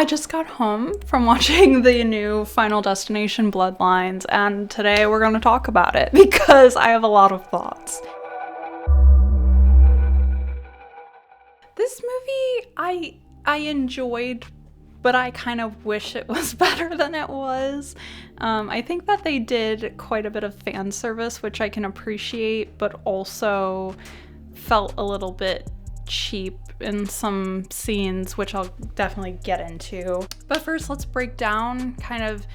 I just got home from watching the new Final Destination Bloodlines, and today we're going to talk about it because I have a lot of thoughts. This movie I enjoyed, but I kind of wish it was better than it was. I think that they did quite a bit of fan service, which I can appreciate, but also felt a little bit cheap in some scenes, which I'll definitely get into. But first, let's break down kind of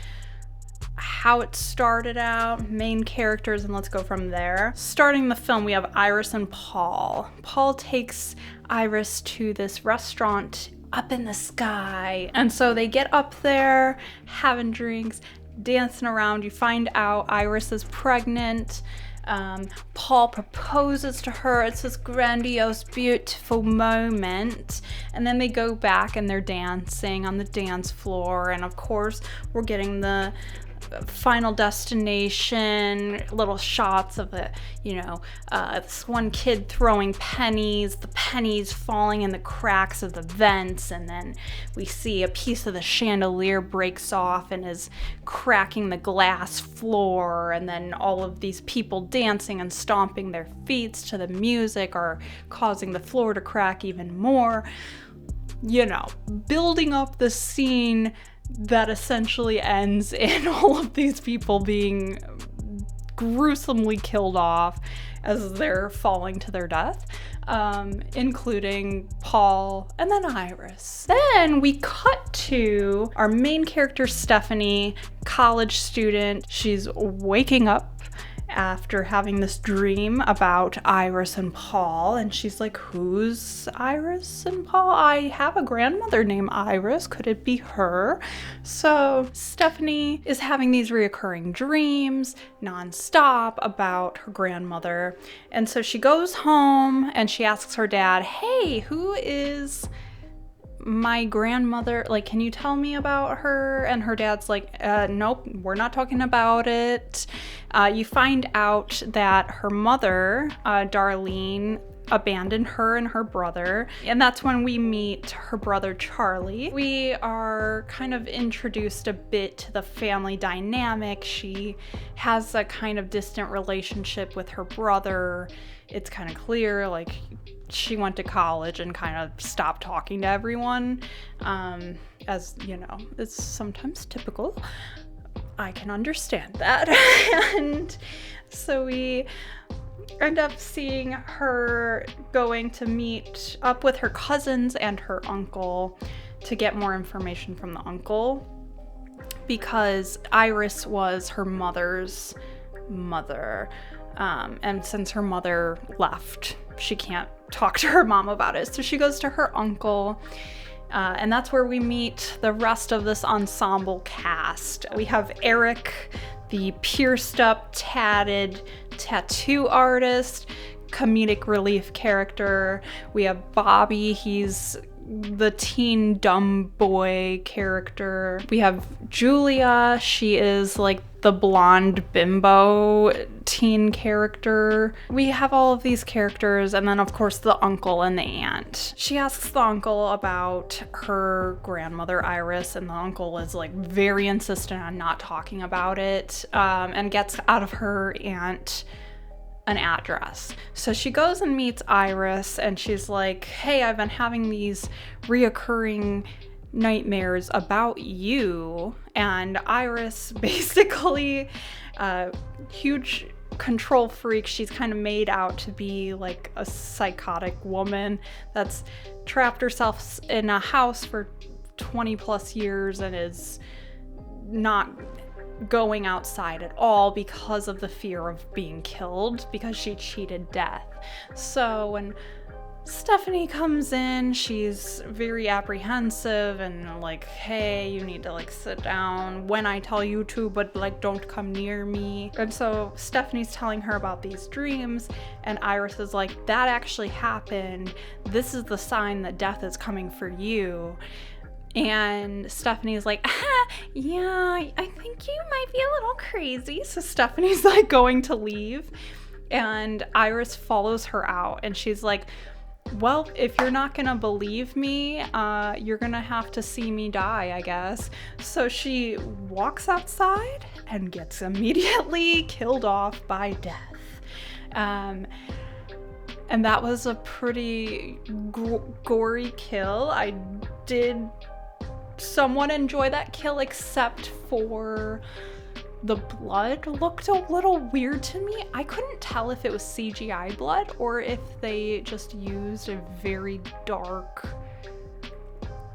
how it started out, main characters, and let's go from there. Starting the film, we have Iris and Paul. Paul takes Iris to this restaurant up in the sky, and so they get up there, having drinks, dancing around. You find out Iris is pregnant. Paul proposes to her. It's this grandiose, beautiful moment. And then they go back and they're dancing on the dance floor. And of course, we're getting the Final Destination little shots of it, this one kid throwing pennies, the pennies falling in the cracks of the vents, and then we see a piece of the chandelier breaks off and is cracking the glass floor, and then all of these people dancing and stomping their feet to the music are causing the floor to crack even more. Building up the scene that essentially ends in all of these people being gruesomely killed off as they're falling to their death, including Paul and then Iris. Then we cut to our main character, Stephanie, college student. She's waking up after having this dream about Iris and Paul, and she's like, who's Iris and Paul? I have a grandmother named Iris. Could it be her? So Stephanie is having these reoccurring dreams nonstop about her grandmother, and so she goes home and she asks her dad, hey, who is my grandmother? Like, can you tell me about her? And her dad's like, nope, we're not talking about it. You find out that her mother, Darlene, abandoned her and her brother, and that's when we meet her brother Charlie. We are kind of introduced a bit to the family dynamic. She has a kind of distant relationship with her brother. It's kind of clear, like, she went to college and kind of stopped talking to everyone, as it's sometimes typical. I can understand that. And so we end up seeing her going to meet up with her cousins and her uncle to get more information from the uncle, because Iris was her mother's mother. And since her mother left, she can't talk to her mom about it. So she goes to her uncle, and that's where we meet the rest of this ensemble cast. We have Eric, the pierced up, tatted tattoo artist, comedic relief character. We have Bobby, he's the teen dumb boy character. We have Julia, she is like the blonde bimbo teen character. We have all of these characters, and then of course the uncle and the aunt. She asks the uncle about her grandmother Iris, and the uncle is like very insistent on not talking about it, and gets out of her aunt an address. So she goes and meets Iris, and she's like, hey, I've been having these reoccurring nightmares about you. And Iris, basically, huge control freak. She's kind of made out to be like a psychotic woman that's trapped herself in a house for 20 plus years and is not going outside at all because of the fear of being killed, because she cheated death. So when Stephanie comes in, she's very apprehensive and like, hey, you need to like sit down when I tell you to, but like don't come near me. And so Stephanie's telling her about these dreams, and Iris is like, that actually happened. This is the sign that death is coming for you. And Stephanie's like, yeah, I think you might be a little crazy. So Stephanie's like going to leave, and Iris follows her out, and she's like, well, if you're not gonna believe me, you're gonna have to see me die, I guess. So she walks outside and gets immediately killed off by death. And that was a pretty gory kill. I did somewhat enjoy that kill, except for the blood looked a little weird to me. I couldn't tell if it was CGI blood or if they just used a very dark,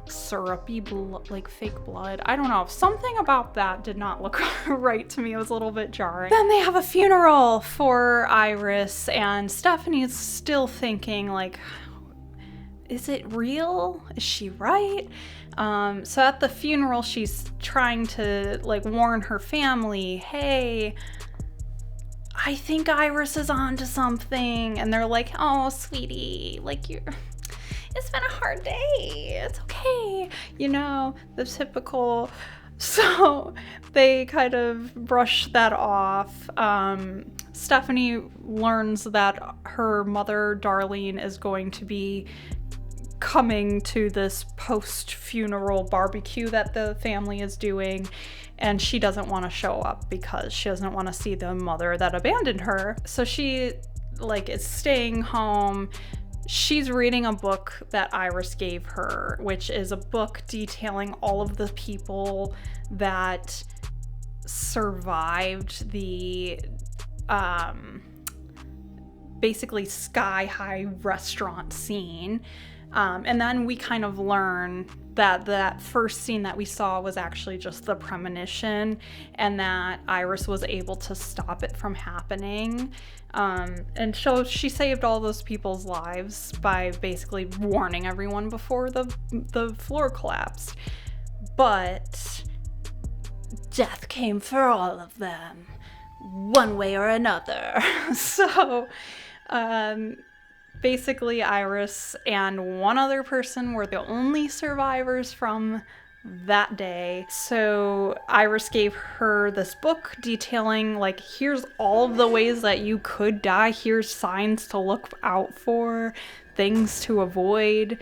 syrupy blood, like fake blood. I don't know. Something about that did not look right to me. It was a little bit jarring. Then they have a funeral for Iris, and Stephanie's still thinking, like, is it real? Is she right? So at the funeral, she's trying to like warn her family, hey, I think Iris is onto something. And they're like, oh, sweetie, like it's been a hard day. It's okay. You know, the typical. So they kind of brush that off. Stephanie learns that her mother, Darlene, is going to be coming to this post-funeral barbecue that the family is doing, and she doesn't want to show up because she doesn't want to see the mother that abandoned her. So she like is staying home. She's reading a book that Iris gave her, which is a book detailing all of the people that survived the basically sky high restaurant scene. And then we kind of learn that that first scene that we saw was actually just the premonition, and that Iris was able to stop it from happening. And so she saved all those people's lives by basically warning everyone before the floor collapsed. But death came for all of them, one way or another. So, basically, Iris and one other person were the only survivors from that day. So Iris gave her this book detailing, like, here's all of the ways that you could die. Here's signs to look out for, things to avoid.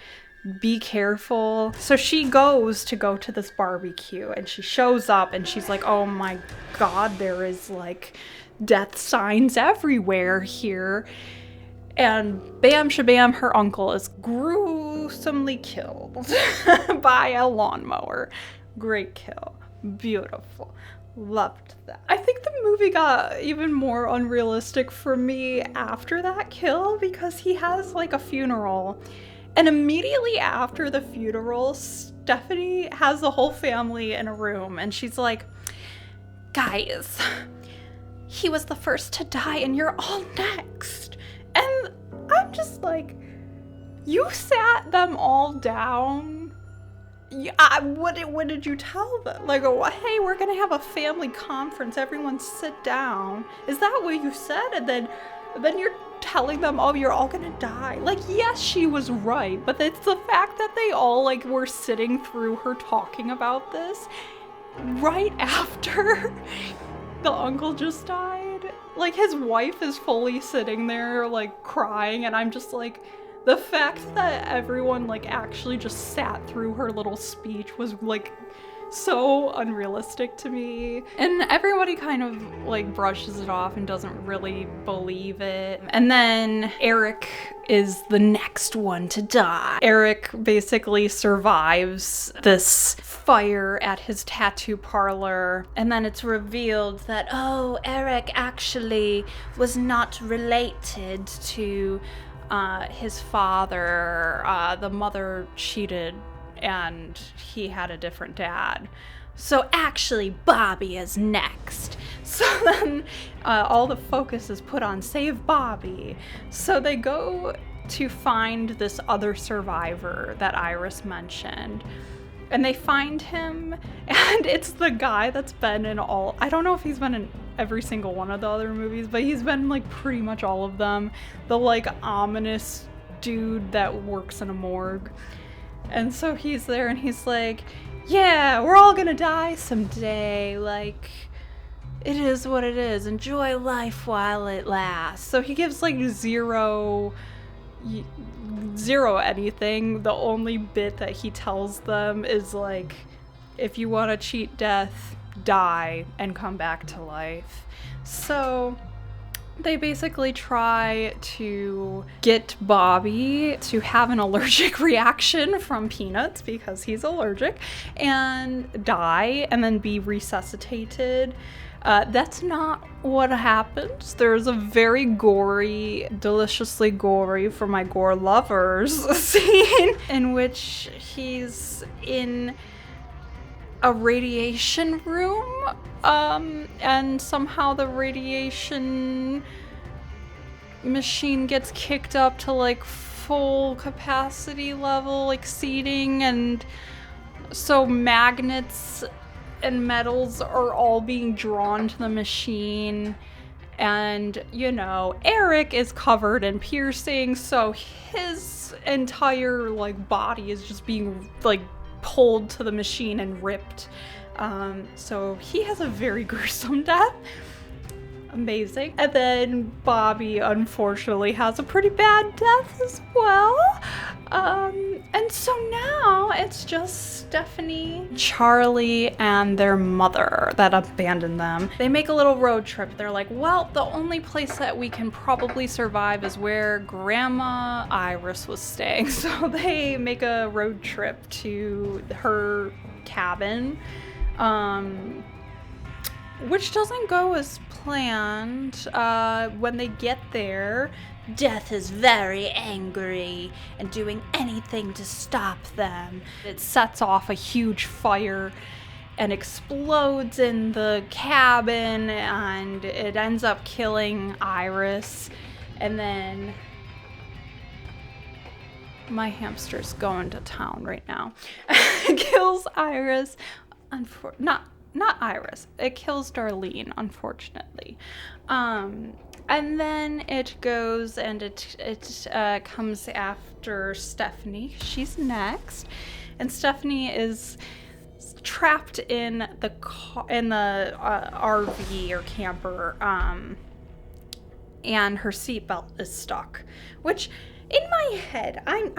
Be careful. So she goes to this barbecue, and she shows up and she's like, oh my God, there is like death signs everywhere here. And bam shabam, her uncle is gruesomely killed by a lawnmower. Great kill. Beautiful. Loved that. I think the movie got even more unrealistic for me after that kill, because he has like a funeral. And immediately after the funeral, Stephanie has the whole family in a room, and she's like, guys, he was the first to die and you're all next. And I'm just like, you sat them all down? What did you tell them? Like, oh, hey, we're going to have a family conference. Everyone sit down. Is that what you said? And then you're telling them, oh, you're all going to die. Like, yes, she was right. But it's the fact that they all, like, were sitting through her talking about this right after the uncle just died. Like, his wife is fully sitting there, like, crying, and I'm just like, the fact that everyone, like, actually just sat through her little speech was, like, so unrealistic to me. And everybody kind of, like, brushes it off and doesn't really believe it. And then Eric is the next one to die. Eric basically survives this fire at his tattoo parlor, and then it's revealed that, oh, Eric actually was not related to his father. The mother cheated and he had a different dad. So actually Bobby is next. So then all the focus is put on save Bobby. So they go to find this other survivor that Iris mentioned. And they find him, and it's the guy that's been in all, I don't know if he's been in every single one of the other movies, but he's been like pretty much all of them. The like ominous dude that works in a morgue. And so he's there and he's like, yeah, we're all gonna die someday. Like, it is what it is. Enjoy life while it lasts. So he gives like zero zero anything. The only bit that he tells them is like, if you want to cheat death, die and come back to life. So they basically try to get Bobby to have an allergic reaction from peanuts because he's allergic and die and then be resuscitated. That's not what happens. There's a very gory, deliciously gory for my gore lovers scene in which he's in a radiation room, and somehow the radiation machine gets kicked up to like full capacity level exceeding, and so magnets and metals are all being drawn to the machine. And, you know, Eric is covered in piercings, so his entire like body is just being like pulled to the machine and ripped. So he has a very gruesome death. Amazing. And then Bobby unfortunately has a pretty bad death as well. And so now it's just Stephanie, Charlie, and their mother that abandoned them. They make a little road trip. They're like, well, the only place that we can probably survive is where Grandma Iris was staying. So they make a road trip to her cabin, which doesn't go as planned. When they get there, Death is very angry and doing anything to stop them. It sets off a huge fire and explodes in the cabin, and it ends up killing Iris. And then my hamster's going to town right now. It kills Iris. Not Iris. It kills Darlene, unfortunately. And then it goes and it comes after Stephanie. She's next, and Stephanie is trapped in the RV or camper, and her seatbelt is stuck. Which, in my head, and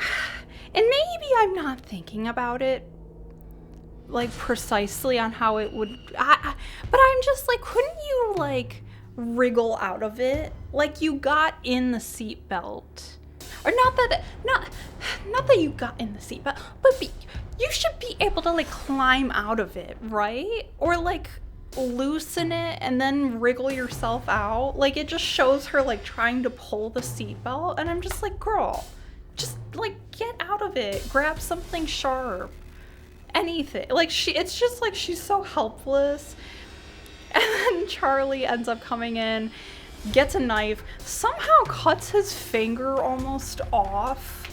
maybe I'm not thinking about it like precisely on how it would, but I'm just like, couldn't you like wriggle out of it? Like, you got in the seatbelt, or not that you got in the seatbelt, but you should be able to like climb out of it, right? Or like loosen it and then wriggle yourself out. Like, it just shows her like trying to pull the seatbelt, and I'm just like, girl, just like get out of it, grab something sharp, anything. Like, it's just like she's so helpless. And then Charlie ends up coming in, gets a knife, somehow cuts his finger almost off,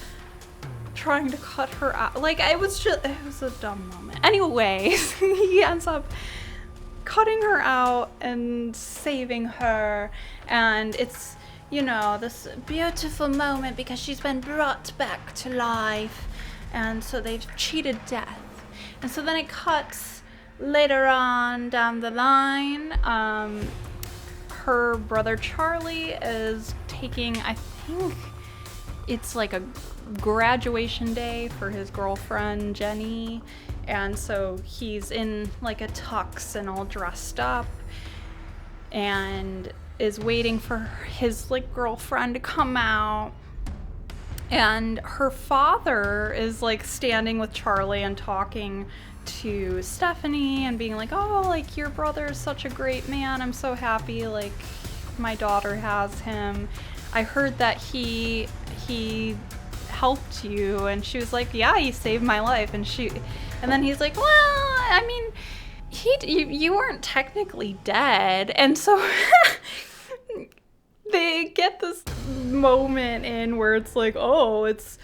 trying to cut her out. Like, it was a dumb moment. Anyways, he ends up cutting her out and saving her. And it's, you know, this beautiful moment because she's been brought back to life. And so they've cheated death. And so then it cuts later on down the line. Her brother Charlie is taking, I think it's like a graduation day for his girlfriend Jenny, and so he's in like a tux and all dressed up and is waiting for his like girlfriend to come out. And her father is like standing with Charlie and talking to Stephanie and being like, oh, like, your brother is such a great man. I'm so happy, like, my daughter has him. I heard that he helped you. And she was like, yeah, he saved my life. And then he's like, well, I mean, you weren't technically dead. And so they get this moment in where it's like, oh, it's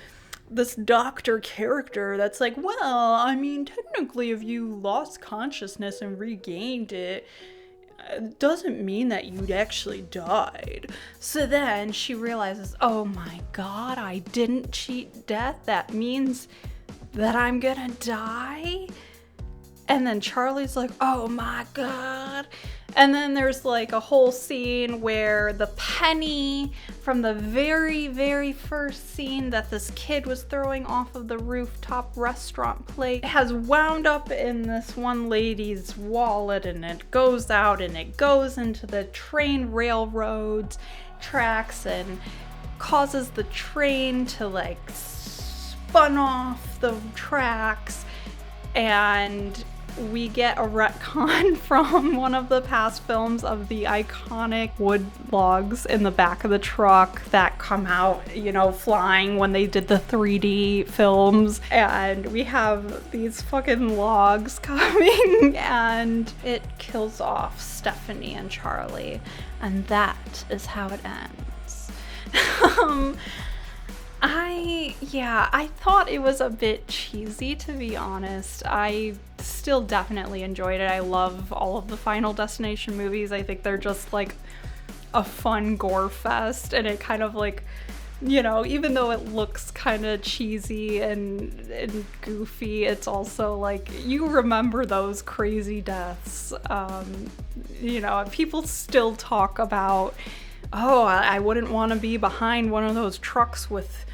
this doctor character that's like, well, I mean, technically if you lost consciousness and regained it, doesn't mean that you'd actually died. So then she realizes, oh my god, I didn't cheat death. That means that I'm gonna die. And then Charlie's like, oh my god. And then there's like a whole scene where the penny from the very, very first scene that this kid was throwing off of the rooftop restaurant plate has wound up in this one lady's wallet, and it goes out and it goes into the train railroads tracks and causes the train to like spun off the tracks, and we get a retcon from one of the past films of the iconic wood logs in the back of the truck that come out, you know, flying when they did the 3D films. And we have these fucking logs coming and it kills off Stephanie and Charlie. And that is how it ends. I thought it was a bit cheesy, to be honest. I still definitely enjoyed it. I love all of the Final Destination movies. I think they're just like a fun gore fest, and it kind of like, you know, even though it looks kind of cheesy and goofy, it's also like you remember those crazy deaths. You know, people still talk about, oh, I wouldn't want to be behind one of those trucks with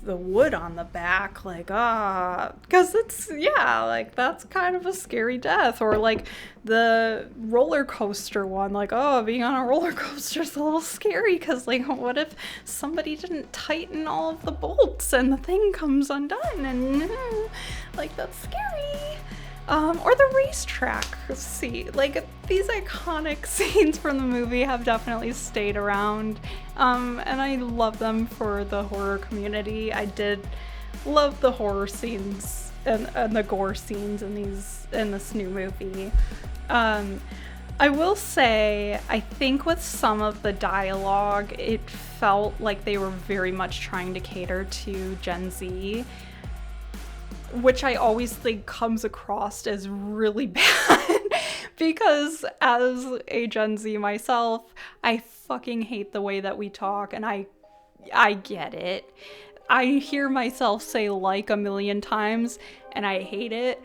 the wood on the back, like, because it's, yeah, like, that's kind of a scary death. Or like the roller coaster one, like, oh, being on a roller coaster is a little scary because, like, what if somebody didn't tighten all of the bolts and the thing comes undone, and like, that's scary. Or the racetrack scene. Like, these iconic scenes from the movie have definitely stayed around. And I love them for the horror community. I did love the horror scenes and the gore scenes in this new movie. I will say, I think with some of the dialogue, it felt like they were very much trying to cater to Gen Z, which I always think comes across as really bad because as a Gen Z myself, I fucking hate the way that we talk, and I get it. I hear myself say like a million times and I hate it.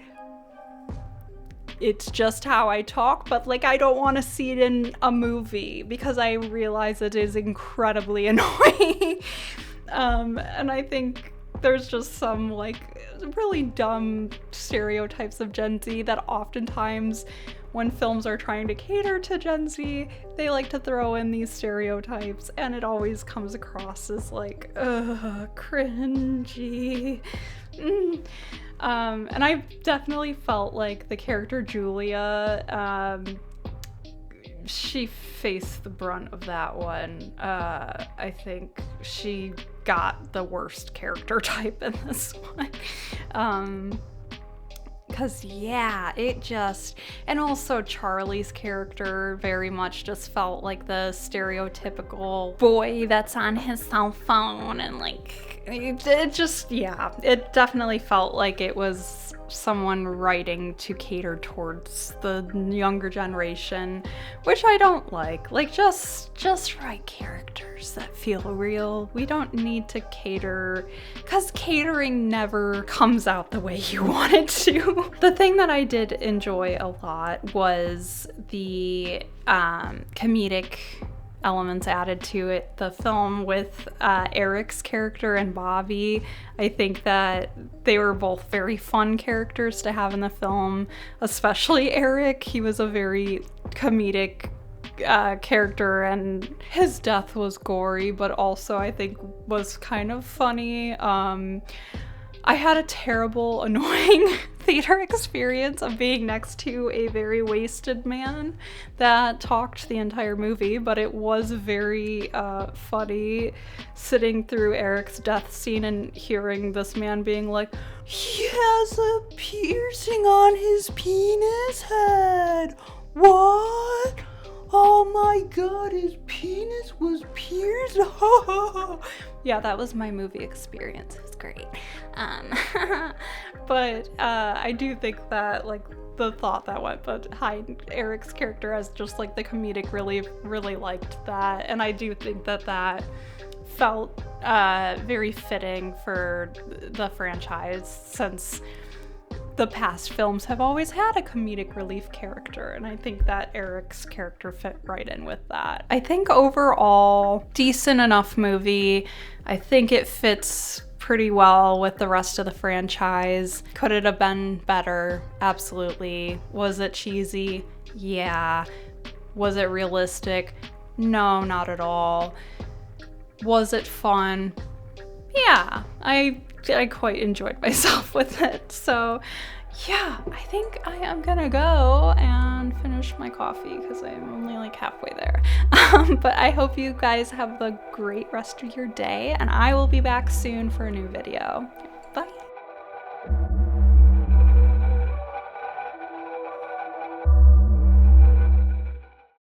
It's just how I talk, but like, I don't want to see it in a movie because I realize it is incredibly annoying. And I think there's just some like really dumb stereotypes of Gen Z that oftentimes when films are trying to cater to Gen Z, they like to throw in these stereotypes, and it always comes across as like, cringy. And I definitely felt like the character Julia, she faced the brunt of that one. I think she got the worst character type in this one. Because, yeah, it just... And also Charlie's character very much just felt like the stereotypical boy that's on his cell phone, and like, it just, yeah, it definitely felt like it was someone writing to cater towards the younger generation, which I don't like. Like, just write characters that feel real. We don't need to cater, because catering never comes out the way you want it to. The thing that I did enjoy a lot was the comedic elements added to it, the film with Eric's character and Bobby. I think that they were both very fun characters to have in the film, especially Eric. He was a very comedic character, and his death was gory, but also I think was kind of funny. I had a terrible, annoying theater experience of being next to a very wasted man that talked the entire movie, but it was very funny sitting through Eric's death scene and hearing this man being like, he has a piercing on his penis head. What? Oh my god, his penis was pierced. Yeah, that was my movie experience. It was great. But I do think that, like, the thought that went behind Eric's character as just like the comedic, really liked that. And I do think that felt very fitting for the franchise, since the past films have always had a comedic relief character, and I think that Eric's character fit right in with that. I think overall, decent enough movie. I think it fits pretty well with the rest of the franchise. Could it have been better? Absolutely. Was it cheesy? Yeah. Was it realistic? No, not at all. Was it fun? Yeah, I quite enjoyed myself with it. So yeah, I think I am gonna go and finish my coffee because I'm only like halfway there. But I hope you guys have a great rest of your day, and I will be back soon for a new video.